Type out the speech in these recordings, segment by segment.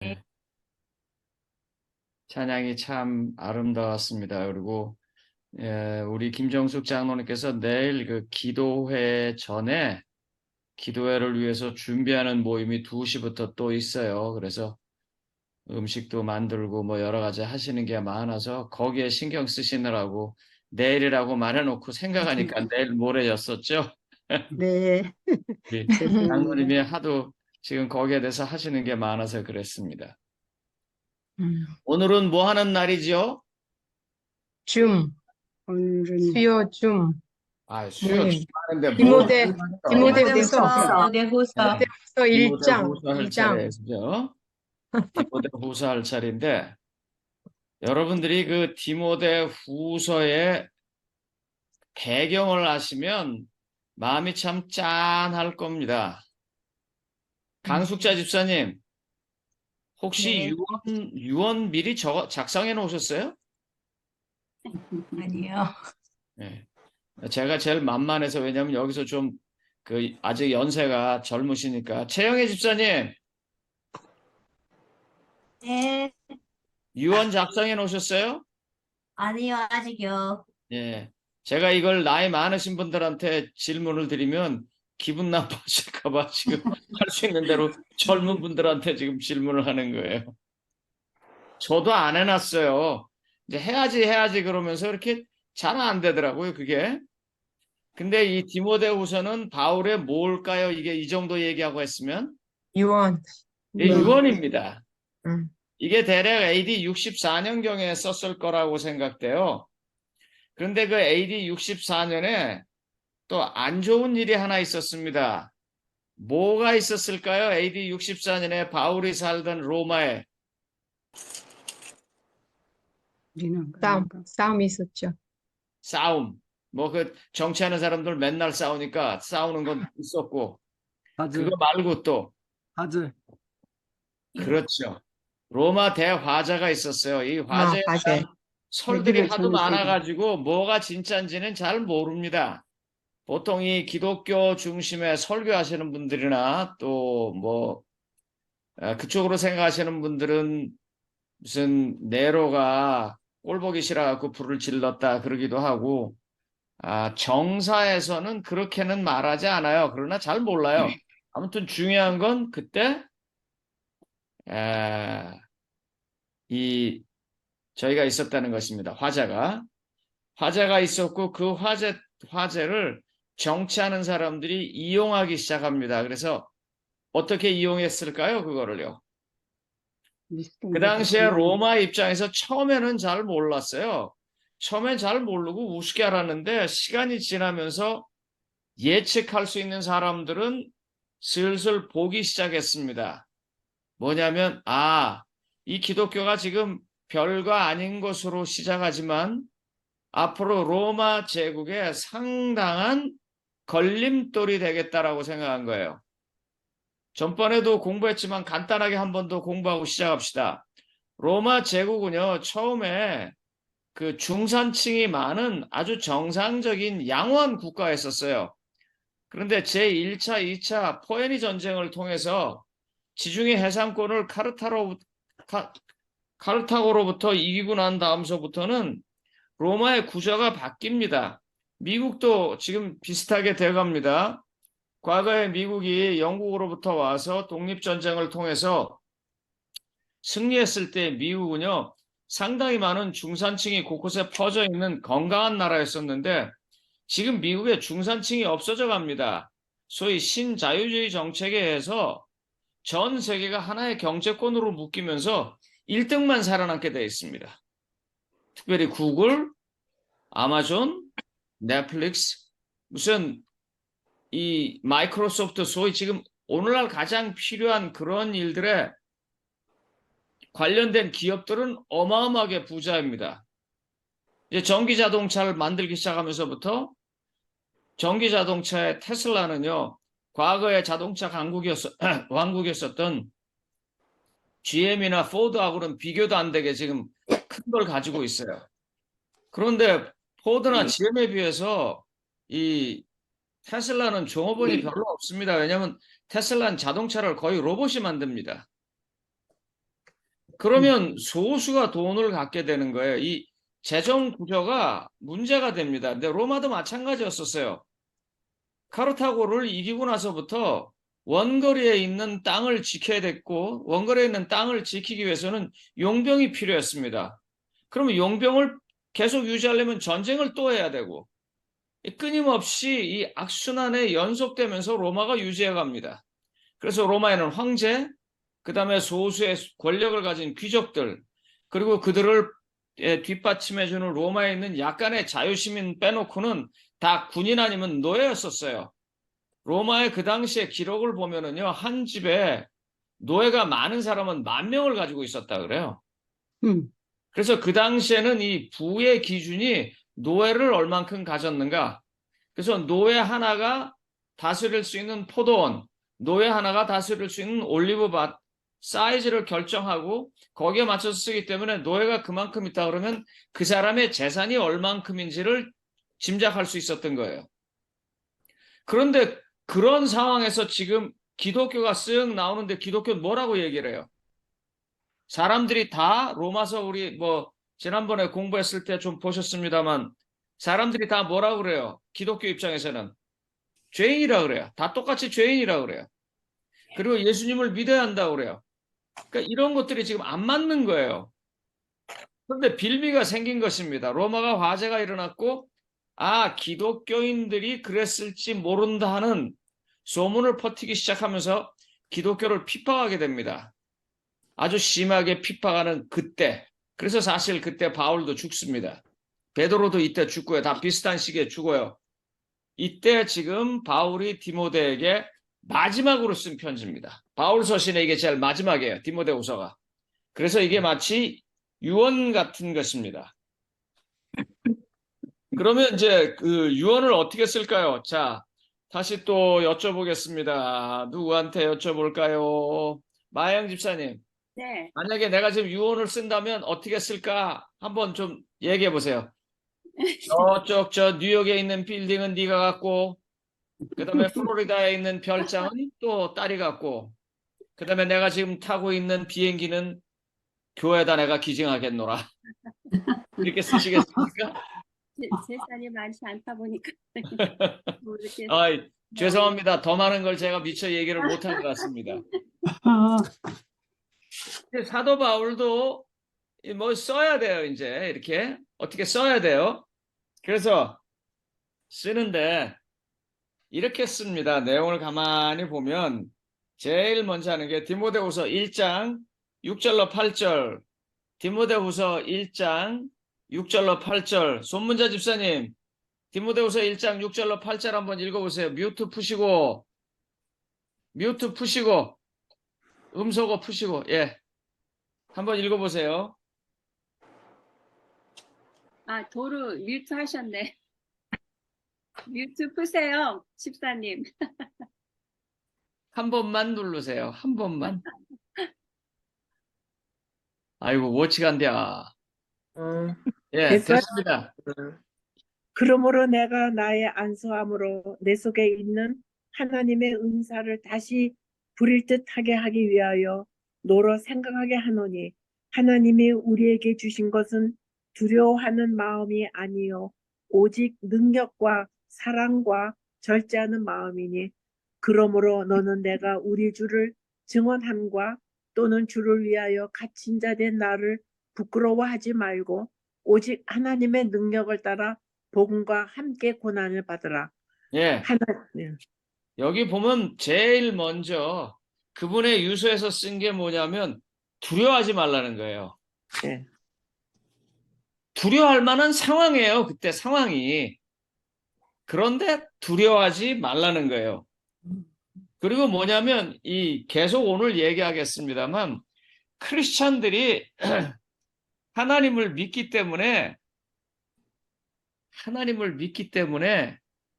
네, 찬양이 참 아름다웠습니다. 그리고 우리 김정숙 장로님께서 내일 그 기도회 전에 기도회를 위해서 준비하는 모임이 2시부터 또 있어요. 그래서 음식도 만들고 뭐 여러 가지 하시는 게 많아서 거기에 신경 쓰시느라고 내일이라고 말해놓고 생각하니까 내일 모레였었죠. 네, 우리 죄송합니다. 장로님이 하도 지금 거기에 대해서 하시는 게 많아서 그랬습니다. 오늘은 뭐 하는 날이지요? 줌, 오늘은 수요 줌 수요 모임. 주말인데 뭐 디모데, 디모데후서, 네, 디모데후서 디모데 1장, 후서 할 2장. 차례죠. 디모데 후서 할 차례인데 여러분들이 그 디모데 후서의 배경을 아시면 마음이 참 짠할 겁니다. 강숙자 집사님, 혹시 네. 유언 미리 작성해 놓으셨어요? 아니요. 네. 제가 제일 만만해서 왜냐면 여기서 좀 아직 연세가 젊으시니까 최영애 집사님 네. 유언 작성해 놓으셨어요? 아니요, 아직요. 예. 제가 이걸 나이 많으신 분들한테 질문을 드리면 기분 나빠하실까 봐 지금 할 수 있는 대로 젊은 분들한테 지금 질문을 하는 거예요. 저도 안 해놨어요. 이제 해야지 그러면서 이렇게 잘 안 되더라고요, 그게. 근데 이 디모데후서는 바울의 뭘까요? 이게 이 정도 얘기하고 했으면 유언. 예, 유언입니다. 음. 이게 대략 AD 64년경에 썼을 거라고 생각돼요. 그런데 그 AD 64년에 또 안 좋은 일이 하나 있었습니다. 뭐가 있었을까요? AD 64년에 바울이 살던 로마에 싸움이 있었죠. 싸움. 뭐 그 정치하는 사람들 맨날 싸우니까 싸우는 건 있었고 그거 말고 또 하즈. 그렇죠. 로마 대화자가 있었어요. 이 화제에 화제. 대한 설들이 하도 많아가지고 뭐가 진짜인지는 잘 모릅니다. 보통 이 기독교 중심의 설교하시는 분들이나 또 뭐 그쪽으로 생각하시는 분들은 무슨 네로가 꼴보기 싫어갖고 불을 질렀다 그러기도 하고 정사에서는 그렇게는 말하지 않아요. 그러나 잘 몰라요. 아무튼 중요한 건 그때 에, 이 저희가 있었다는 것입니다. 화재가 있었고 그 화재를 정치하는 사람들이 이용하기 시작합니다. 그래서 어떻게 이용했을까요? 그거를요. 그 당시에 로마 입장에서 처음에는 잘 몰랐어요. 처음엔 잘 모르고 우습게 알았는데 시간이 지나면서 예측할 수 있는 사람들은 슬슬 보기 시작했습니다. 뭐냐면 이 기독교가 지금 별거 아닌 것으로 시작하지만 앞으로 로마 제국에 상당한 걸림돌이 되겠다라고 생각한 거예요. 전번에도 공부했지만 간단하게 한 번 더 공부하고 시작합시다. 로마 제국은요, 처음에 그 중산층이 많은 아주 정상적인 양호한 국가였었어요. 그런데 제1차, 2차 포에니 전쟁을 통해서 지중해 해상권을 카르타고로부터 이기고 난 다음서부터는 로마의 구조가 바뀝니다. 미국도 지금 비슷하게 돼갑니다. 과거에 미국이 영국으로부터 와서 독립전쟁을 통해서 승리했을 때 미국은요, 상당히 많은 중산층이 곳곳에 퍼져 있는 건강한 나라였었는데 지금 미국의 중산층이 없어져 갑니다. 소위 신자유주의 정책에 의해서 전 세계가 하나의 경제권으로 묶이면서 1등만 살아남게 되어 있습니다. 특별히 구글, 아마존, 넷플릭스, 무슨 이 마이크로소프트 소위 지금 오늘날 가장 필요한 그런 일들에 관련된 기업들은 어마어마하게 부자입니다. 이제 전기 자동차를 만들기 시작하면서부터 전기 자동차의 테슬라는요, 과거의 자동차 왕국이었던 GM이나 포드하고는 비교도 안 되게 지금 큰 걸 가지고 있어요. 그런데 포드나 GM에 비해서 이 테슬라는 종업원이 별로 없습니다. 왜냐하면 테슬라는 자동차를 거의 로봇이 만듭니다. 그러면 소수가 돈을 갖게 되는 거예요. 이 재정 구조가 문제가 됩니다. 근데 로마도 마찬가지였었어요. 카르타고를 이기고 나서부터 원거리에 있는 땅을 지켜야 됐고, 원거리에 있는 땅을 지키기 위해서는 용병이 필요했습니다. 그러면 용병을 계속 유지하려면 전쟁을 또 해야 되고, 끊임없이 이 악순환에 연속되면서 로마가 유지해 갑니다. 그래서 로마에는 황제, 그 다음에 소수의 권력을 가진 귀족들, 그리고 그들을 뒷받침해주는 로마에 있는 약간의 자유시민 빼놓고는 다 군인 아니면 노예였었어요. 로마의 그 당시의 기록을 보면은요, 한 집에 노예가 많은 사람은 10,000명을 가지고 있었다 그래요. 음, 그래서 그 당시에는 이 부의 기준이 노예를 얼만큼 가졌는가. 그래서 노예 하나가 다스릴 수 있는 포도원, 노예 하나가 다스릴 수 있는 올리브밭 사이즈를 결정하고 거기에 맞춰서 쓰기 때문에 노예가 그만큼 있다 그러면 그 사람의 재산이 얼만큼인지를 짐작할 수 있었던 거예요. 그런데 그런 상황에서 지금 기독교가 쓱 나오는데 기독교는 뭐라고 얘기를 해요? 사람들이 다 로마서 우리 뭐 지난번에 공부했을 때 좀 보셨습니다만 사람들이 다 뭐라고 그래요? 기독교 입장에서는 죄인이라 그래요. 다 똑같이 죄인이라 그래요. 그리고 예수님을 믿어야 한다고 그래요. 그러니까 이런 것들이 지금 안 맞는 거예요. 그런데 빌미가 생긴 것입니다. 로마가 화재가 일어났고 기독교인들이 그랬을지 모른다 하는 소문을 퍼뜨기 시작하면서 기독교를 핍박하게 됩니다. 아주 심하게 핍박하는 그때. 그래서 사실 그때 바울도 죽습니다. 베드로도 이때 죽고요. 다 비슷한 시기에 죽어요. 이때 지금 바울이 디모데에게 마지막으로 쓴 편지입니다. 바울 서신에 이게 제일 마지막이에요. 디모데후서가. 그래서 이게 마치 유언 같은 것입니다. 그러면 이제 그 유언을 어떻게 쓸까요? 자, 다시 또 여쭤보겠습니다. 누구한테 여쭤볼까요? 마영 집사님. 네, 만약에 내가 지금 유언을 쓴다면 어떻게 쓸까? 한번 좀 얘기해 보세요. 저쪽 저 뉴욕에 있는 빌딩은 네가 갖고, 그다음에 플로리다에 있는 별장은 또 딸이 갖고, 그다음에 내가 지금 타고 있는 비행기는 교회에다 내가 기증하겠노라. 이렇게 쓰시겠습니까? 재산이 많지 않다 보니까 모르겠어요. 죄송합니다. 더 많은 걸 제가 미처 얘기를 못한 것 같습니다. 사도 바울도 뭐 써야 돼요. 이제 이렇게 어떻게 써야 돼요. 그래서 쓰는데 이렇게 씁니다. 내용을 가만히 보면 제일 먼저 하는 게 디모데후서 1장 6절로 8절. 디모데후서 1장 6절로 8절. 손문자 집사님, 디모데후서 1장 6절로 8절 한번 읽어보세요. 뮤트 푸시고, 음소거 푸시고, 예. 한번 읽어보세요. 도루 뮤트 하셨네. 뮤트 푸세요, 집사님. 한 번만 누르세요. 한 번만. 아이고, 워치간대야. 예, 됐어요? 됐습니다. 그러므로 내가 나의 안수함으로 내 속에 있는 하나님의 은사를 다시 부릴 듯하게 하기 위하여 노로 생각하게 하노니 하나님이 우리에게 주신 것은 두려워하는 마음이 아니요 오직 능력과 사랑과 절제하는 마음이니 그러므로 너는 내가 우리 주를 증언함과 또는 주를 위하여 갇힌 자 된 나를 부끄러워하지 말고 오직 하나님의 능력을 따라 복음과 함께 고난을 받으라. 예. 여기 보면 제일 먼저 그분의 유서에서 쓴 게 뭐냐면 두려워하지 말라는 거예요. 네. 두려워할 만한 상황이에요. 그때 상황이. 그런데 두려워하지 말라는 거예요. 그리고 뭐냐면 계속 오늘 얘기하겠습니다만 크리스찬들이 하나님을 믿기 때문에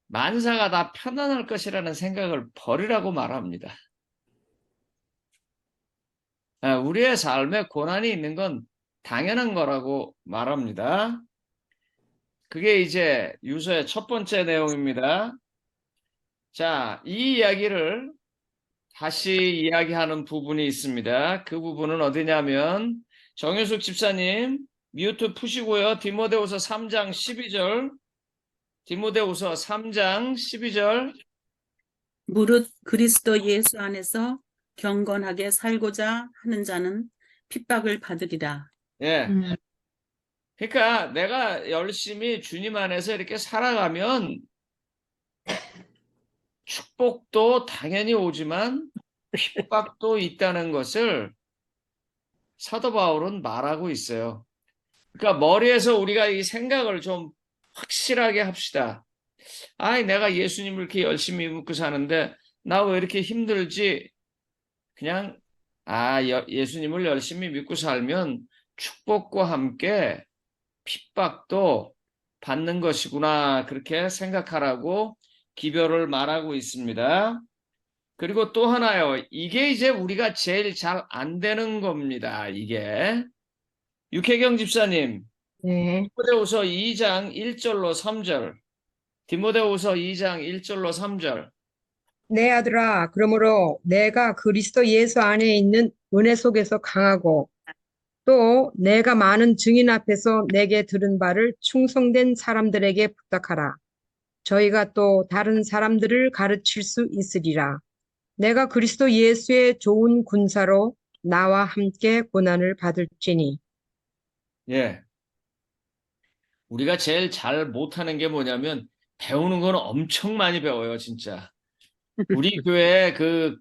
만사가 다 편안할 것이라는 생각을 버리라고 말합니다. 우리의 삶에 고난이 있는 건 당연한 거라고 말합니다. 그게 이제 유서의 첫 번째 내용입니다. 자, 이 이야기를 다시 이야기하는 부분이 있습니다. 그 부분은 어디냐면 정효숙 집사님, 뮤트 푸시고요. 디모데후서 3장 12절. 디모데후서 3장 12절. 무릇 그리스도 예수 안에서 경건하게 살고자 하는 자는 핍박을 받으리라. 예. 그러니까 내가 열심히 주님 안에서 이렇게 살아가면 축복도 당연히 오지만 핍박도 있다는 것을 사도 바울은 말하고 있어요. 그러니까 머리에서 우리가 이 생각을 좀 확실하게 합시다. 아이, 내가 예수님을 이렇게 열심히 믿고 사는데 나 왜 이렇게 힘들지? 그냥 예수님을 열심히 믿고 살면 축복과 함께 핍박도 받는 것이구나, 그렇게 생각하라고 기별을 말하고 있습니다. 그리고 또 하나요. 이게 이제 우리가 제일 잘 안 되는 겁니다. 이게. 육혜경 집사님, 네. 디모데후서 2장 1절로 3절. 디모데후서 2장 1절로 3절. 내 아들아, 그러므로 내가 그리스도 예수 안에 있는 은혜 속에서 강하고 또 내가 많은 증인 앞에서 내게 들은 바를 충성된 사람들에게 부탁하라. 저희가 또 다른 사람들을 가르칠 수 있으리라. 내가 그리스도 예수의 좋은 군사로 나와 함께 고난을 받을지니. 예. 우리가 제일 잘 못하는 게 뭐냐면 배우는 건 엄청 많이 배워요, 진짜. 우리 교회 그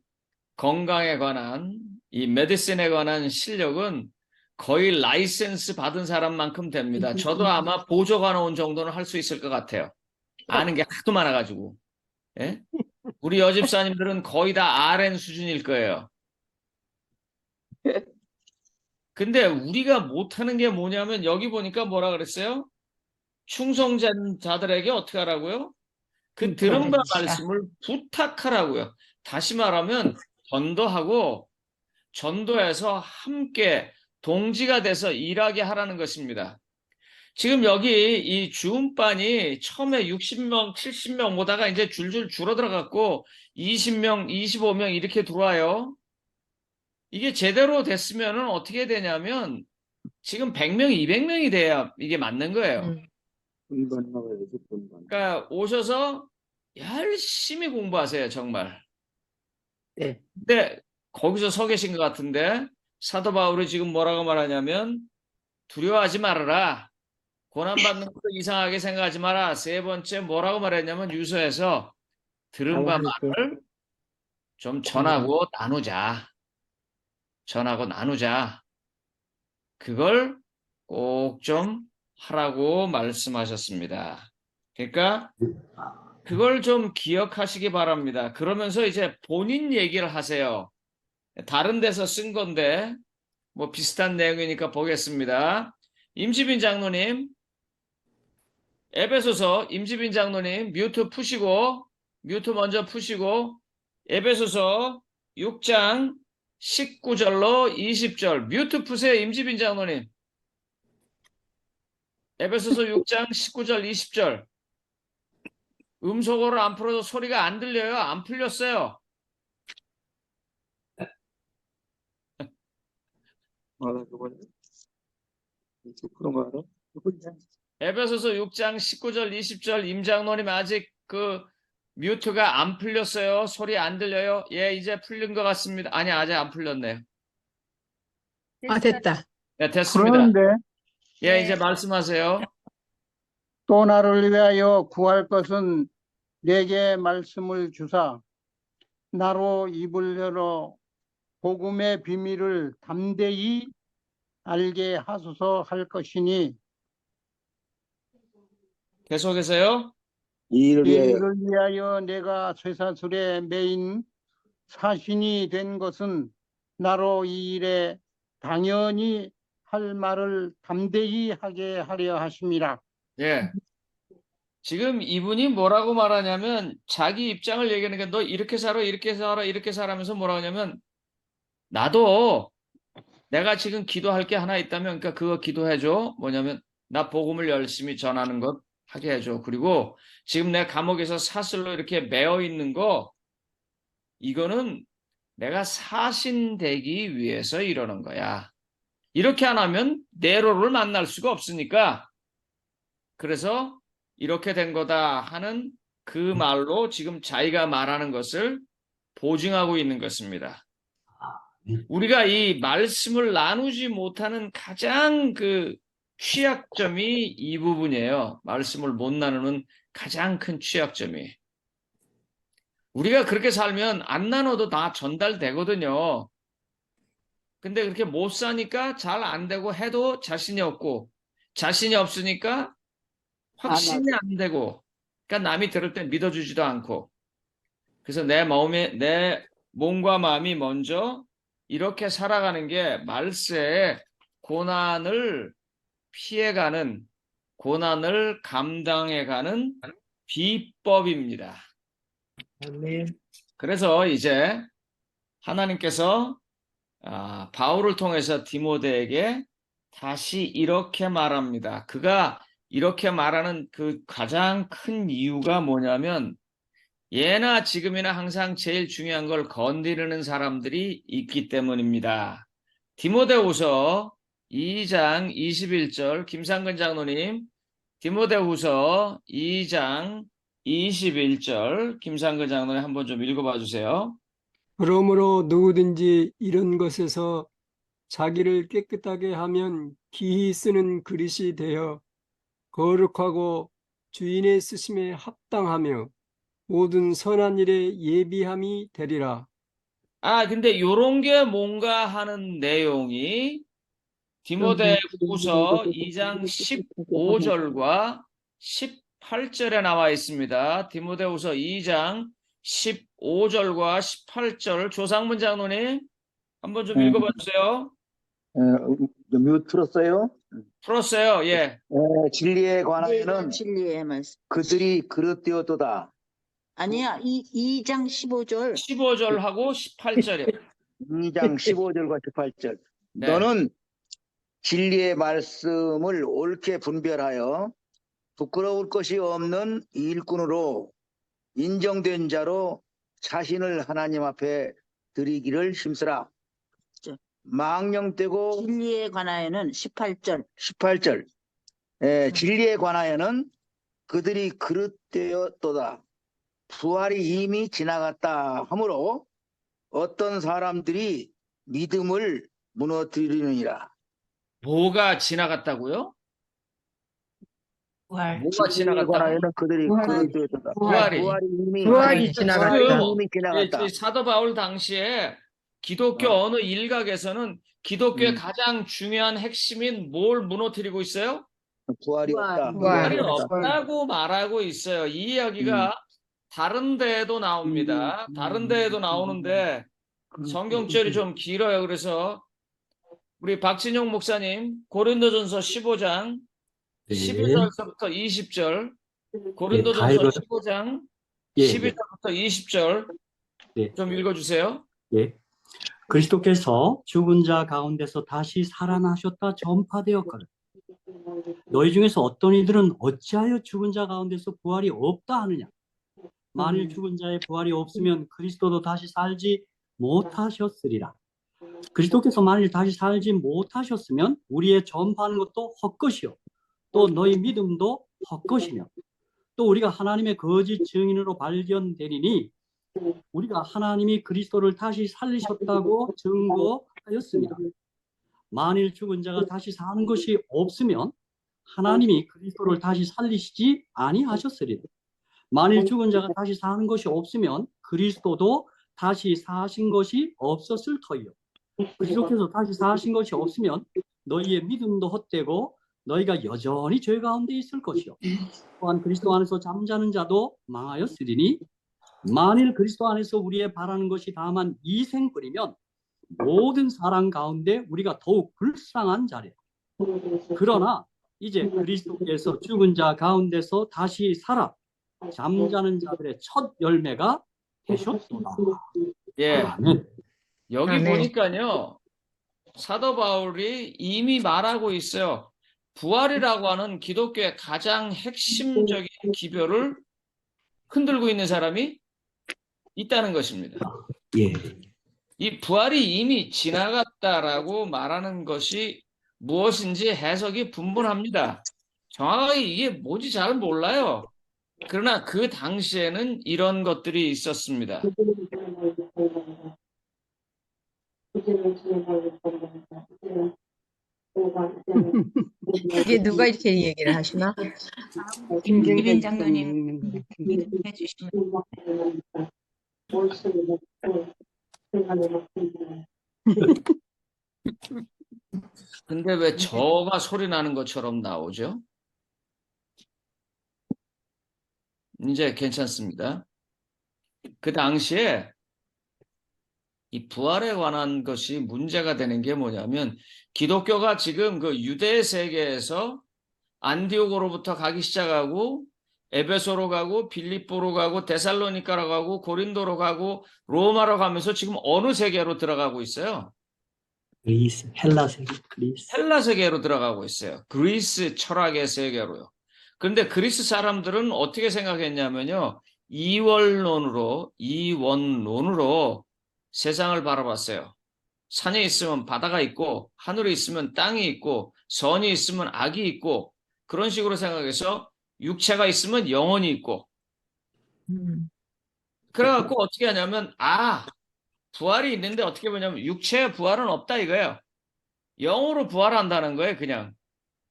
건강에 관한, 이 메디슨에 관한 실력은 거의 라이센스 받은 사람만큼 됩니다. 저도 아마 보조관 정도는 할 수 있을 것 같아요. 아는 게 하도 많아가지고. 예? 우리 여집사님들은 거의 다 RN 수준일 거예요. 근데 우리가 못하는 게 뭐냐면 여기 보니까 뭐라 그랬어요? 충성자들에게 어떻게 하라고요? 그 들은 바 말씀을 부탁하라고요. 다시 말하면 전도하고 전도해서 함께 동지가 돼서 일하게 하라는 것입니다. 지금 여기 이 주음반이 처음에 60명, 70명 오다가 이제 줄줄 줄어들어갖고 20명, 25명 이렇게 들어와요. 이게 제대로 됐으면은 어떻게 되냐면 지금 100명, 200명이 돼야 이게 맞는 거예요. 그러니까 오셔서 열심히 공부하세요, 정말. 네. 근데 거기서 서 계신 것 같은데 사도 바울이 지금 뭐라고 말하냐면 두려워하지 말아라. 고난받는 것도 이상하게 생각하지 마라. 세 번째 뭐라고 말했냐면 유서에서 들은 바 말을 좀 전하고 나누자. 전하고 나누자. 그걸 꼭 좀 하라고 말씀하셨습니다. 그러니까 그걸 좀 기억하시기 바랍니다. 그러면서 이제 본인 얘기를 하세요. 다른 데서 쓴 건데 뭐 비슷한 내용이니까 보겠습니다. 임지빈 장로님, 에베소서 임지빈 장로님 뮤트 푸시고, 뮤트 먼저 푸시고 에베소서 6장 19절로 20절 뮤트 푸세요. 임지빈 장로님. 에베소서 6장 19절 20절. 음속어를 안 풀어도 소리가 안 들려요. 안 풀렸어요. 에베소서 6장 19절 20절 임장로님 아직 그 뮤트가 안 풀렸어요. 소리 안 들려요. 예, 이제 풀린 것 같습니다. 아니, 아직 안 풀렸네요. 아, 됐다. 네, 됐습니다. 그런데 예, 이제 말씀하세요. 또 나를 위하여 구할 것은 내게 말씀을 주사 나로 입을 열어 복음의 비밀을 담대히 알게 하소서 할 것이니 계속해서요. 이를 위하여 내가 쇠사슬에 매인 사신이 된 것은 나로 이 일에 당연히 할 말을 담대히 하게 하려 하심이라. 예. 지금 이분이 뭐라고 말하냐면 자기 입장을 얘기하는 게 너 이렇게 살아, 이렇게 살아, 이렇게 살아면서 뭐라고 하냐면 나도 내가 지금 기도할 게 하나 있다면 그러니까 그거 기도해줘. 뭐냐면 나 복음을 열심히 전하는 것 하게 해줘. 그리고 지금 내 감옥에서 사슬로 이렇게 매어 있는 거 이거는 내가 사신 되기 위해서 이러는 거야. 이렇게 안 하면 네로를 만날 수가 없으니까 그래서 이렇게 된 거다 하는 그 말로 지금 자기가 말하는 것을 보증하고 있는 것입니다. 우리가 이 말씀을 나누지 못하는 가장 그 취약점이 이 부분이에요. 말씀을 못 나누는 가장 큰 취약점이. 우리가 그렇게 살면 안 나눠도 다 전달되거든요. 근데 그렇게 못 사니까 잘 안 되고 해도 자신이 없고 자신이 없으니까 확신이 안 되고 그러니까 남이 들을 때 믿어주지도 않고 그래서 내 몸과 마음이 먼저 이렇게 살아가는 게 말세에 고난을 피해가는 고난을 감당해가는 비법입니다. 그래서 이제 하나님께서 바울을 통해서 디모데에게 다시 이렇게 말합니다. 그가 이렇게 말하는 그 가장 큰 이유가 뭐냐면 예나 지금이나 항상 제일 중요한 걸 건드리는 사람들이 있기 때문입니다. 디모데후서 2장 21절 김상근 장로님 디모데후서 2장 21절 김상근 장로님 한번 좀 읽어봐 주세요. 그러므로 누구든지 이런 것에서 자기를 깨끗하게 하면 기히 쓰는 그릇이 되어 거룩하고 주인의 쓰심에 합당하며 모든 선한 일에 예비함이 되리라. 근데 요런 게 뭔가 하는 내용이 디모데후서 2장 15절과 18절에 나와 있습니다. 디모데후서 2장 15절과 18절 조상문 장로님 한번 좀 읽어봐 주세요. 뮤트 틀었어요? 풀었어요. 예. 진리에 관하여는 진리의 말씀. 그들이 그릇되었도다. 아니야, 2장 15절. 15절하고 18절이요. 2장 15절과 18절. 네. 너는 진리의 말씀을 옳게 분별하여 부끄러울 것이 없는 일꾼으로 인정된 자로 자신을 하나님 앞에 드리기를 힘쓰라. 망령되고 진리에 관하여는 18절. 18절. 진리에 관하여는 그들이 그릇되었도다. 부활이 이미 지나갔다 하므로 어떤 사람들이 믿음을 무너뜨리느니라. 뭐가 지나갔다고요? 뭐가 진리에 지나갔다고? 관하여는 그들이 그릇되었도다. 부활이 지나갔다. 이미 지나갔다. 이 사도 바울 당시에 기독교 어느 일각에서는 기독교의 가장 중요한 핵심인 뭘 무너뜨리고 있어요? 부활이 없다. 부활이 없다고 말하고 있어요. 이 이야기가 다른 데에도 나옵니다. 다른 데에도 나오는데 성경절이 좀 길어요. 그래서 우리 박진용 목사님 고린도전서 15장 11절부터 20절 고린도전서 15장 11절부터 20절 좀 읽어주세요. 그리스도께서 죽은 자 가운데서 다시 살아나셨다 전파되었거든. 너희 중에서 어떤 이들은 어찌하여 죽은 자 가운데서 부활이 없다 하느냐? 만일 죽은 자의 부활이 없으면 그리스도도 다시 살지 못하셨으리라. 그리스도께서 만일 다시 살지 못하셨으면 우리의 전파하는 것도 헛것이요 또 너희 믿음도 헛것이며 또 우리가 하나님의 거짓 증인으로 발견되리니 우리가 하나님이 그리스도를 다시 살리셨다고 증거하였습니다. 만일 죽은 자가 다시 사는 것이 없으면 하나님이 그리스도를 다시 살리시지 아니하셨으리라. 만일 죽은 자가 다시 사는 것이 없으면 그리스도도 다시 사신 것이 없었을 터이요. 그리스도께서 다시 사신 것이 없으면 너희의 믿음도 헛되고 너희가 여전히 죄 가운데 있을 것이요. 또한 그리스도 안에서 잠자는 자도 망하였으리니 만일 그리스도 안에서 우리의 바라는 것이 다만 이생뿐이면 모든 사람 가운데 우리가 더욱 불쌍한 자리라. 그러나 이제 그리스도께서 죽은 자 가운데서 다시 살아 잠자는 자들의 첫 열매가 되셨도다. 예. 아멘. 여기 아멘. 보니까요. 사도 바울이 이미 말하고 있어요. 부활이라고 하는 기독교의 가장 핵심적인 기별을 흔들고 있는 사람이 있다는 것입니다. 예. 이 부활이 이미 지나갔다라고 말하는 것이 무엇인지 해석이 분분합니다. 정확하게 이게 뭔지 잘 몰라요. 그러나 그 당시에는 이런 것들이 있었습니다. 이게 누가 이렇게 얘기를 하시나? 김규린 장로님 해주시면. 근데 왜 저가 소리 나는 것처럼 나오죠? 이제 괜찮습니다. 그 당시에 이 부활에 관한 것이 문제가 되는 게 뭐냐면 기독교가 지금 그 유대 세계에서 안디옥으로부터 가기 시작하고 에베소로 가고 빌립보로 가고 데살로니카로 가고 고린도로 가고 로마로 가면서 지금 어느 세계로 들어가고 있어요? 그리스, 헬라 세계, 그리스. 헬라 세계로 들어가고 있어요. 그리스 철학의 세계로요. 그런데 그리스 사람들은 어떻게 생각했냐면요. 이원론으로 세상을 바라봤어요. 산에 있으면 바다가 있고 하늘에 있으면 땅이 있고 선이 있으면 악이 있고 그런 식으로 생각해서 육체가 있으면 영혼이 있고 그래갖고 어떻게 하냐면 부활이 있는데 어떻게 보냐면 육체의 부활은 없다 이거예요. 영으로 부활한다는 거예요, 그냥.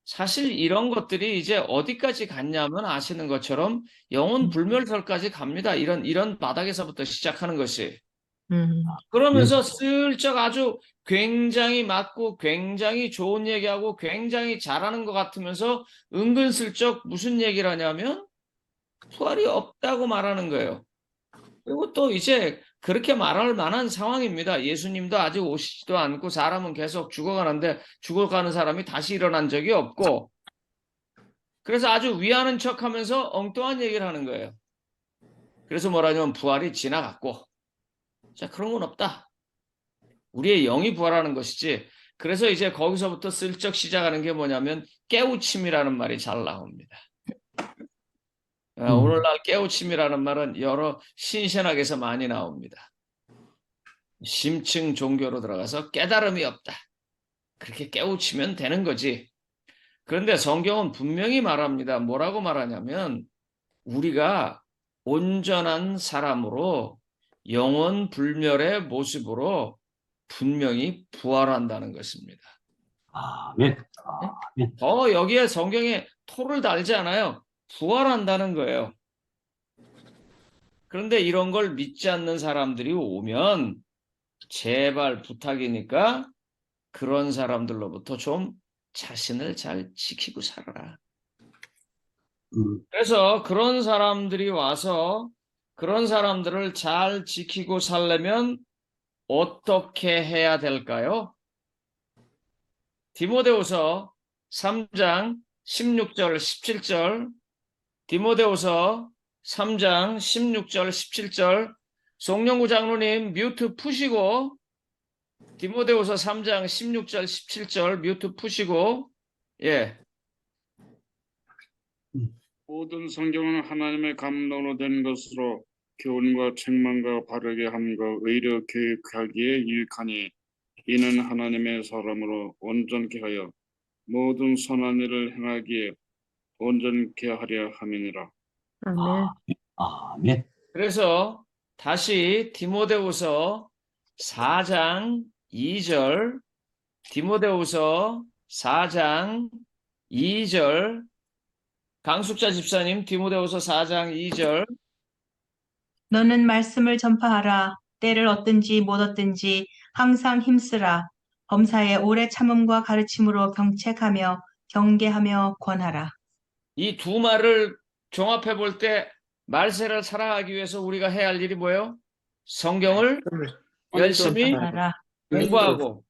사실 이런 것들이 이제 어디까지 갔냐면 아시는 것처럼 영혼 불멸설까지 갑니다. 이런 바닥에서부터 시작하는 것이. 그러면서 슬쩍 아주 굉장히 맞고 굉장히 좋은 얘기하고 굉장히 잘하는 것 같으면서 은근슬쩍 무슨 얘기를 하냐면 부활이 없다고 말하는 거예요. 그리고 또 이제 그렇게 말할 만한 상황입니다. 예수님도 아직 오시지도 않고 사람은 계속 죽어가는데 죽어가는 사람이 다시 일어난 적이 없고 그래서 아주 위하는 척하면서 엉뚱한 얘기를 하는 거예요. 그래서 뭐라냐면 부활이 지나갔고 자 그런 건 없다. 우리의 영이 부활하는 것이지. 그래서 이제 거기서부터 슬쩍 시작하는 게 뭐냐면 깨우침이라는 말이 잘 나옵니다. 오늘날 깨우침이라는 말은 여러 신신학에서 많이 나옵니다. 심층 종교로 들어가서 깨달음이 없다. 그렇게 깨우치면 되는 거지. 그런데 성경은 분명히 말합니다. 뭐라고 말하냐면 우리가 온전한 사람으로 영원 불멸의 모습으로 분명히 부활한다는 것입니다. 아멘. 아멘. 여기에 성경에 토를 달지 않아요. 부활한다는 거예요. 그런데 이런 걸 믿지 않는 사람들이 오면 제발 부탁이니까 그런 사람들로부터 좀 자신을 잘 지키고 살아라. 그래서 그런 사람들이 와서 그런 사람들을 잘 지키고 살려면 어떻게 해야 될까요? 디모데후서 3장 16절 17절 디모데후서 3장 16절 17절 송영구 장로님 뮤트 푸시고 디모데후서 3장 16절 17절 뮤트 푸시고 예. 모든 성경은 하나님의 감동으로 된 것으로 교훈과 책망과 바르게 함과 의로 교육하기에 유익하니 이는 하나님의 사람으로 온전케 하여 모든 선한 일을 행하기에 온전케 하려 함이니라. 아멘. 아멘. 그래서 다시 디모데후서 4장 2절 디모데후서 4장 2절 강숙자 집사님 디모데후서 4장 2절 너는 말씀을 전파하라. 때를 얻든지 못 얻든지 항상 힘쓰라. 범사에 오래 참음과 가르침으로 병책하며 경계하며 권하라. 이 두 말을 종합해 볼 때 말세를 살아가기 위해서 우리가 해야 할 일이 뭐예요? 성경을 열심히 알아. 공부하고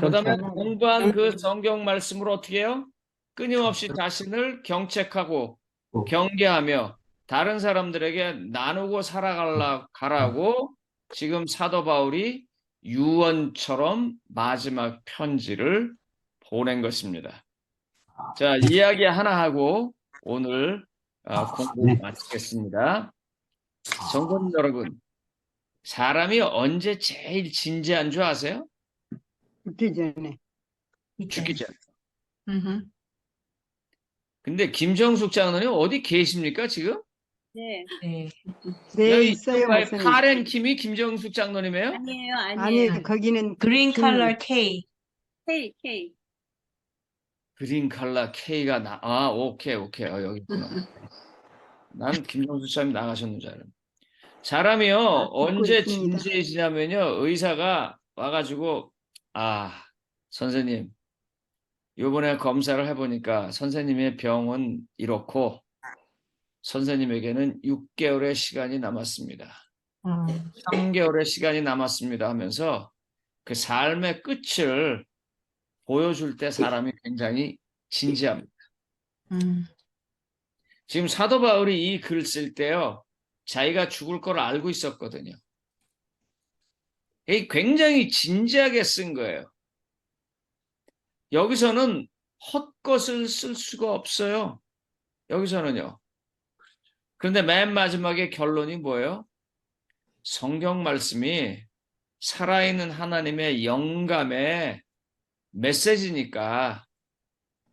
그다음에 공부한 그 성경 말씀으로 어떻게 해요? 끊임없이 자신을 경책하고 경계하며 다른 사람들에게 나누고 살아가라고 지금 사도 바울이 유언처럼 마지막 편지를 보낸 것입니다. 자, 이야기 하나 하고 오늘 공부 마치겠습니다. 성도님 여러분, 사람이 언제 제일 진지한 줄 아세요? 죽기 전에. 죽기 전에. 음흠. 근데 김정숙 장로님 어디 계십니까 지금? 네. 네. 네, 여기 있어요, 이쪽가에 목사님. 파랭 킴이 김정숙 장로님이에요? 아니에요, 아니, 아니에요. 거기는 그린 김- 컬러 K. K. 그린 칼라 K가 오케이. 여기 있구나. 난 김정숙 장님 나가셨는 줄 알았는데. 사람이요, 듣고 언제 있습니다. 진지해지냐면요, 의사가 와가지고, 선생님, 요번에 검사를 해보니까 선생님의 병은 이렇고, 선생님에게는 6개월의 시간이 남았습니다. 3개월의 시간이 남았습니다 하면서 그 삶의 끝을 보여줄 때 사람이 굉장히 진지합니다. 지금 사도 바울이 이 글 쓸 때요, 자기가 죽을 걸 알고 있었거든요. 이 굉장히 진지하게 쓴 거예요. 여기서는 헛것을 쓸 수가 없어요. 여기서는요. 그런데 맨 마지막에 결론이 뭐예요? 성경 말씀이 살아있는 하나님의 영감의 메시지니까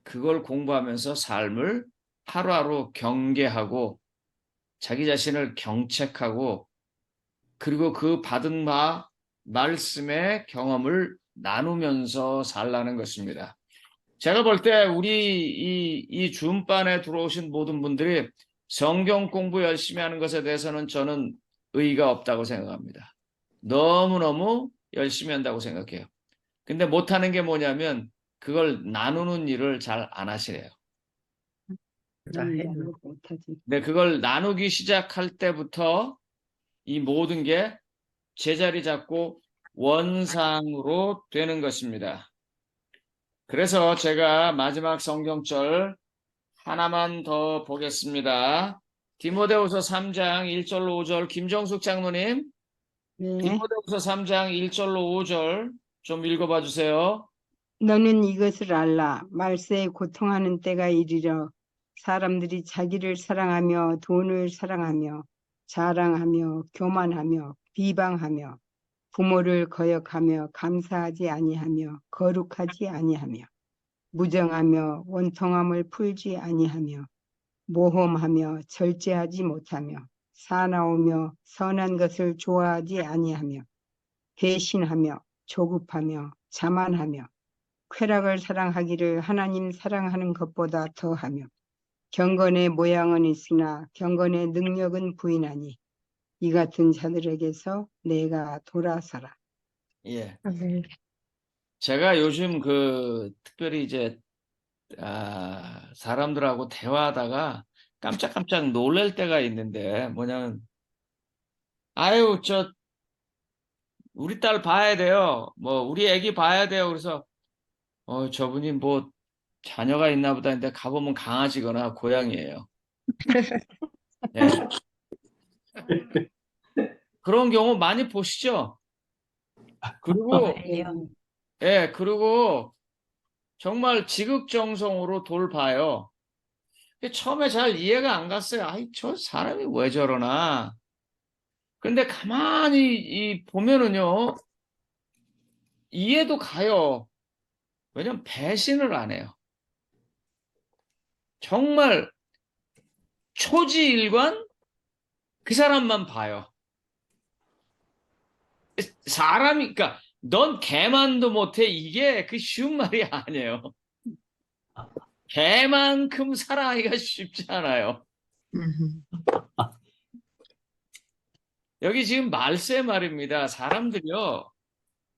그걸 공부하면서 삶을 하루하루 경계하고 자기 자신을 경책하고 그리고 그 받은 바 말씀의 경험을 나누면서 살라는 것입니다. 제가 볼 때 우리 이 줌반에 들어오신 모든 분들이 성경 공부 열심히 하는 것에 대해서는 저는 의의가 없다고 생각합니다. 너무너무 열심히 한다고 생각해요. 근데 못하는 게 뭐냐면 그걸 나누는 일을 잘 안 하시래요. 못하지. 근데 그걸 나누기 시작할 때부터 이 모든 게 제자리 잡고 원상으로 되는 것입니다. 그래서 제가 마지막 성경절 하나만 더 보겠습니다. 디모데후서 3장 1절로 5절 김정숙 장로님, 네. 디모데후서 3장 1절로 5절 좀 읽어봐 주세요. 너는 이것을 알라. 말세에 고통하는 때가 이르러 사람들이 자기를 사랑하며 돈을 사랑하며 자랑하며 교만하며 비방하며 부모를 거역하며 감사하지 아니하며 거룩하지 아니하며 무정하며 원통함을 풀지 아니하며 모험하며 절제하지 못하며 사나우며 선한 것을 좋아하지 아니하며 배신하며 조급하며 자만하며 쾌락을 사랑하기를 하나님 사랑하는 것보다 더하며 경건의 모양은 있으나 경건의 능력은 부인하니 이 같은 자들에게서 내가 돌아서라. 예. 제가 요즘 특별히 이제 사람들하고 대화하다가 깜짝깜짝 놀랄 때가 있는데 뭐냐면 우리 딸 봐야 돼요. 뭐 우리 애기 봐야 돼요. 그래서 저분이 뭐 자녀가 있나 보다 했는데 가보면 강아지거나 고양이에요. 예. 그런 경우 많이 보시죠. 그리고 그리고 정말 지극정성으로 돌봐요. 처음에 잘 이해가 안 갔어요. 저 사람이 왜 저러나. 근데 가만히 보면은요, 이해도 가요. 왜냐면 배신을 안 해요. 정말 초지일관 그 사람만 봐요. 그러니까 넌 개만도 못해. 이게 쉬운 말이 아니에요. 개만큼 사랑하기가 쉽지 않아요. 여기 지금 말세 말입니다. 사람들이요,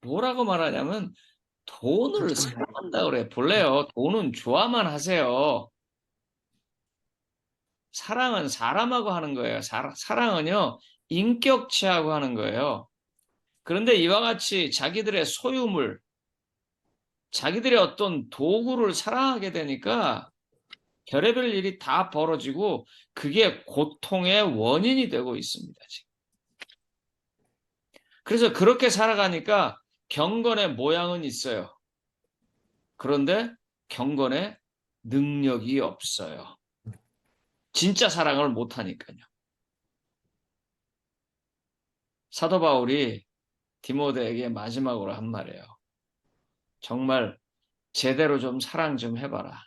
뭐라고 말하냐면 돈을 사랑한다 그래. 본래요, 돈은 좋아만 하세요. 사랑은 사람하고 하는 거예요. 사랑은요, 인격체하고 하는 거예요. 그런데 이와 같이 자기들의 소유물, 자기들의 어떤 도구를 사랑하게 되니까 별의별 일이 다 벌어지고 그게 고통의 원인이 되고 있습니다, 지금. 그래서 그렇게 살아가니까 경건의 모양은 있어요. 그런데 경건의 능력이 없어요. 진짜 사랑을 못하니까요. 사도 바울이 디모데에게 마지막으로 한 말이에요. 정말 제대로 좀 사랑 좀 해봐라.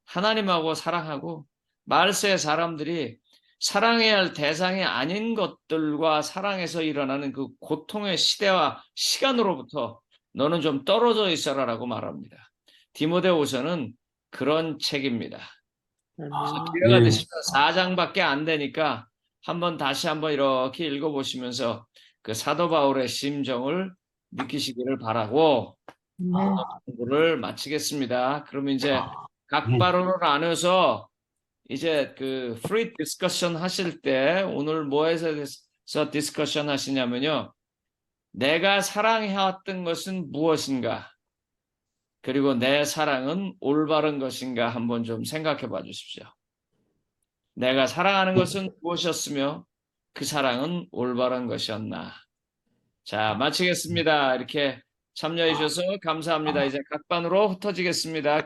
하나님하고 사랑하고 말세의 사람들이 사랑해야 할 대상이 아닌 것들과 사랑해서 일어나는 그 고통의 시대와 시간으로부터 너는 좀 떨어져 있어라라고 말합니다. 디모데후서는 그런 책입니다. 기회가 네. 되시면 4장밖에 안 되니까 다시 한번 이렇게 읽어보시면서 그 사도 바울의 심정을 느끼시기를 바라고 공부를 마치겠습니다. 그럼 이제 각 발언을 나눠서 이제 그 프리 디스커션 하실 때 오늘 뭐에서 디스커션 하시냐면요. 내가 사랑해왔던 것은 무엇인가? 그리고 내 사랑은 올바른 것인가 한번 좀 생각해 봐 주십시오. 내가 사랑하는 것은 무엇이었으며 그 사랑은 올바른 것이었나? 자, 마치겠습니다. 이렇게 참여해 주셔서 감사합니다. 이제 각 반으로 흩어지겠습니다.